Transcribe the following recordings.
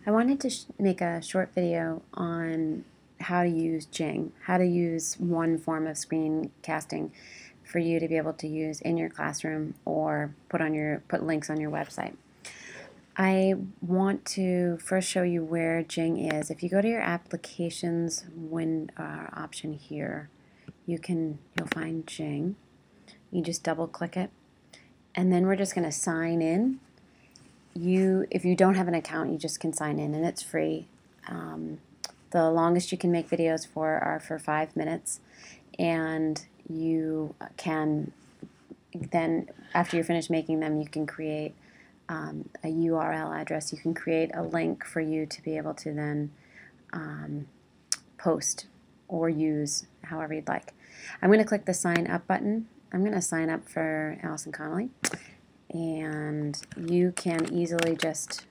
I wanted to make a short video on how to use JING, how to use one form of screencasting for you to be able to use in your classroom or put links on your website. I want to first show you where JING is. If you go to your applications option here, you'll find JING. You just double click it, and then we're just going to sign in. If you don't have an account, you just can sign in, and it's free. The longest you can make videos are for 5 minutes, and you can then, after you're finished making them, you can create a URL address. You can create a link for you to be able to then post or use however you'd like. I'm going to click the sign up button. I'm going to sign up for Allison Connolly. And you can easily just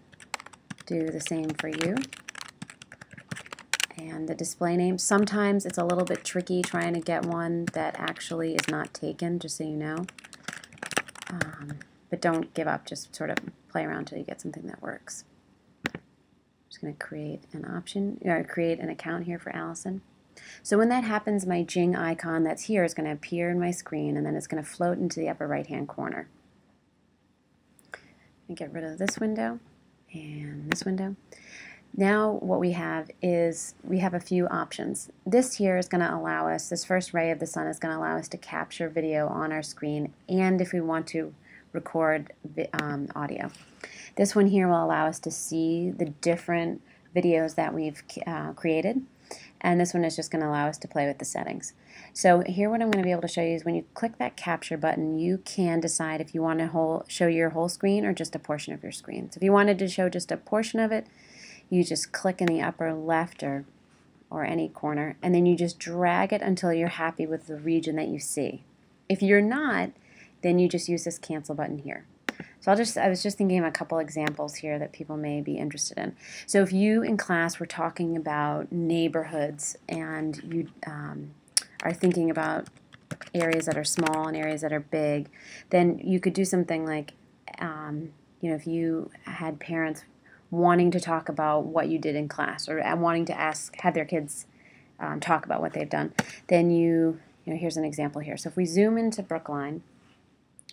do the same for you. And the display name, sometimes it's a little bit tricky trying to get one that actually is not taken, just so you know. But don't give up, just sort of play around until you get something that works. I'm just going to create create an account here for Allison. So when that happens, my JING icon that's here is going to appear in my screen, and then it's going to float into the upper right hand corner. And get rid of this window and this window. Now what we have is we have a few options. This here is going to allow us, this first ray of the sun is going to allow us to capture video on our screen, and if we want to record audio. This one here will allow us to see the different videos that we've created, and this one is just going to allow us to play with the settings. So here what I'm going to be able to show you is when you click that capture button, you can decide if you want to show your whole screen or just a portion of your screen. So if you wanted to show just a portion of it, you just click in the upper left or any corner, and then you just drag it until you're happy with the region that you see. If you're not, then you just use this cancel button here. So I was just thinking of a couple examples here that people may be interested in. So if you in class were talking about neighborhoods and you are thinking about areas that are small and areas that are big, then you could do something like, if you had parents wanting to talk about what you did in class, or wanting to have their kids talk about what they've done, then here's an example here. So if we zoom into Brookline,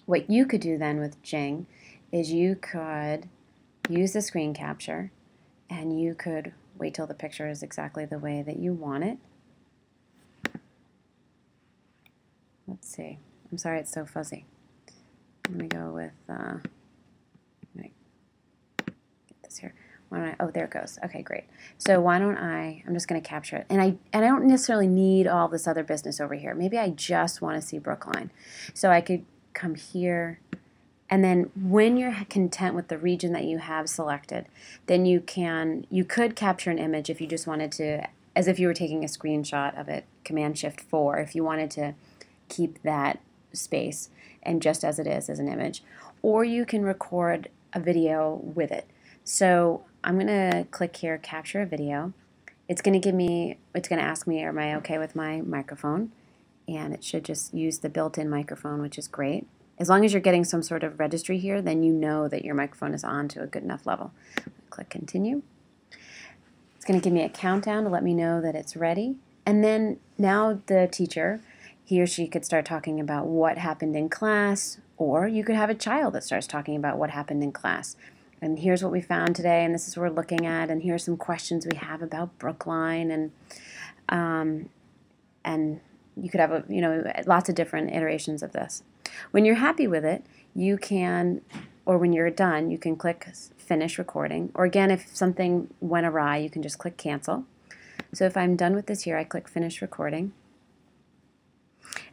what you could do then with JING is you could use the screen capture, and you could wait till the picture is exactly the way that you want it. Let's see. I'm sorry it's so fuzzy. I'm going to go with, get this here. Oh, there it goes. Okay, great. So why don't I'm just going to capture it. And I don't necessarily need all this other business over here. Maybe I just want to see Brookline. So I could come here, and then when you're content with the region that you have selected, then you could capture an image if you just wanted to, as if you were taking a screenshot of it, Command-Shift-4, if you wanted to keep that space and just as it is as an image. Or you can record a video with it. So I'm going to click here, capture a video. It's going to ask me, am I okay with my microphone? And it should just use the built-in microphone, which is great. As long as you're getting some sort of registry here, then you know that your microphone is on to a good enough level. Click continue. It's going to give me a countdown to let me know that it's ready. And then now the teacher, he or she could start talking about what happened in class, or you could have a child that starts talking about what happened in class. And here's what we found today, and this is what we're looking at, and here's some questions we have about Brookline, and you could have lots of different iterations of this. When you're happy with it, you can, or when you're done, you can click finish recording, or again, if something went awry, you can just click cancel. So if I'm done with this here, I click finish recording.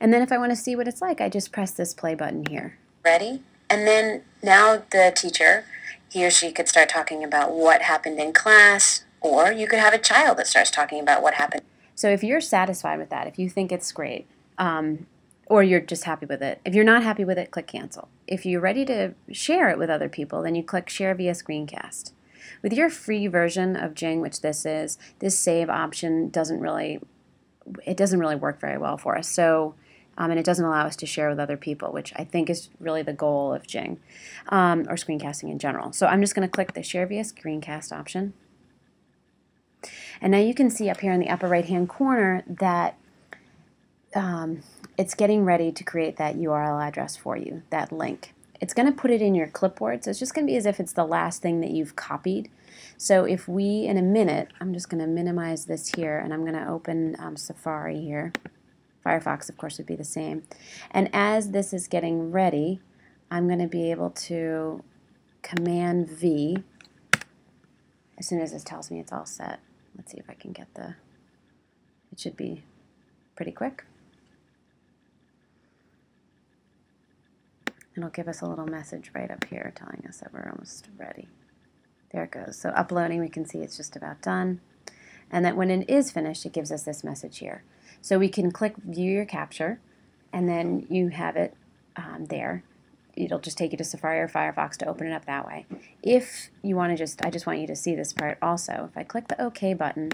And then if I want to see what it's like, I just press this play button here. Ready? And then now the teacher, he or she could start talking about what happened in class, or you could have a child that starts talking about what happened. So if you're satisfied with that, if you think it's great, or you're just happy with it, if you're not happy with it, click cancel. If you're ready to share it with other people, then you click share via screencast. With your free version of JING, which this is, this save option doesn't really work very well for us. So, and it doesn't allow us to share with other people, which I think is really the goal of JING, or screencasting in general. So I'm just going to click the share via screencast option. And now you can see up here in the upper right hand corner that it's getting ready to create that URL address for you, that link. It's going to put it in your clipboard, so it's just going to be as if it's the last thing that you've copied. So if we, in a minute, I'm just going to minimize this here, and I'm going to open Safari here. Firefox, of course, would be the same. And as this is getting ready, I'm going to be able to Command V as soon as this tells me it's all set. Let's see if I can get it should be pretty quick. It'll give us a little message right up here telling us that we're almost ready. There it goes. So uploading, we can see it's just about done. And that when it is finished, it gives us this message here. So we can click View Your Capture, and then you have it there. It'll just take you to Safari or Firefox to open it up that way. If you want to I just want you to see this part also. If I click the OK button,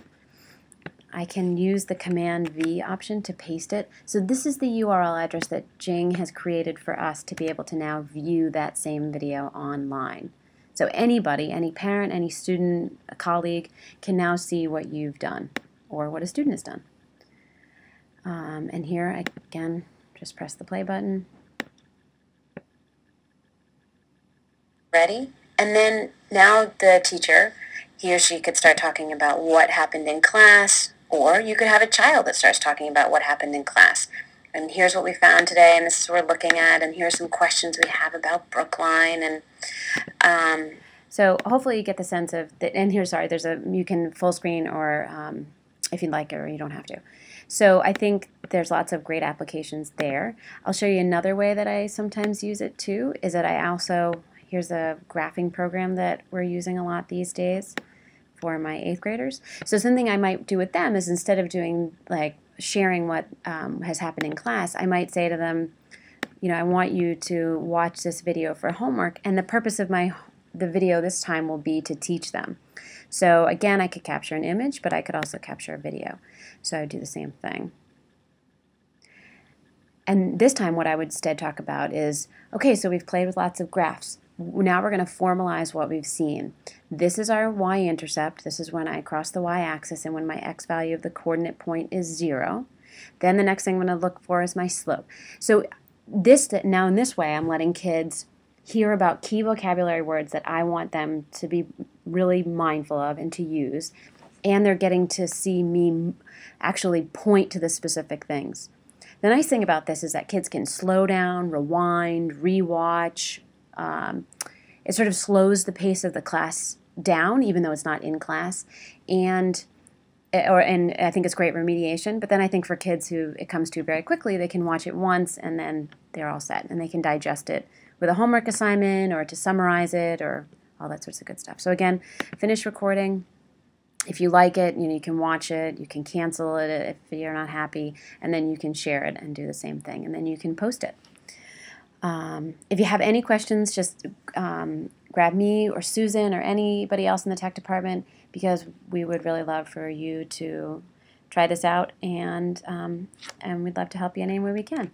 I can use the Command V option to paste it. So this is the URL address that Jing has created for us to be able to now view that same video online. So anybody, any parent, any student, a colleague, can now see what you've done or what a student has done. And here, again, just press the play button. Ready? And then now the teacher, he or she could start talking about what happened in class, or you could have a child that starts talking about what happened in class. And here's what we found today, and this is what we're looking at, and here's some questions we have about Brookline. And so hopefully you get the sense of that. And here, sorry, you can full screen or if you'd like, or you don't have to. So I think there's lots of great applications there. I'll show you another way that I sometimes use it too, is that I also, here's a graphing program that we're using a lot these days for my 8th graders. So something I might do with them is instead of doing like sharing what has happened in class, I might say to them, you know, I want you to watch this video for homework, and the purpose of the video this time will be to teach them. So again, I could capture an image, but I could also capture a video. So I would do the same thing. And this time what I would instead talk about is, okay, so we've played with lots of graphs. Now we're going to formalize what we've seen. This is our y-intercept. This is when I cross the y-axis and when my x value of the coordinate point is 0. Then the next thing I'm going to look for is my slope. So now in this way, I'm letting kids hear about key vocabulary words that I want them to be really mindful of and to use, and they're getting to see me actually point to the specific things. The nice thing about this is that kids can slow down, rewind, rewatch. It sort of slows the pace of the class down, even though it's not in class, and I think it's great remediation. But then I think for kids who it comes to very quickly, they can watch it once and then they're all set, and they can digest it with a homework assignment or to summarize it or all that sorts of good stuff. So again, finish recording. If you like it, you can watch it, you can cancel it if you're not happy, and then you can share it and do the same thing, and then you can post it. If you have any questions, just grab me or Susan or anybody else in the tech department, because we would really love for you to try this out, and we'd love to help you in any way we can.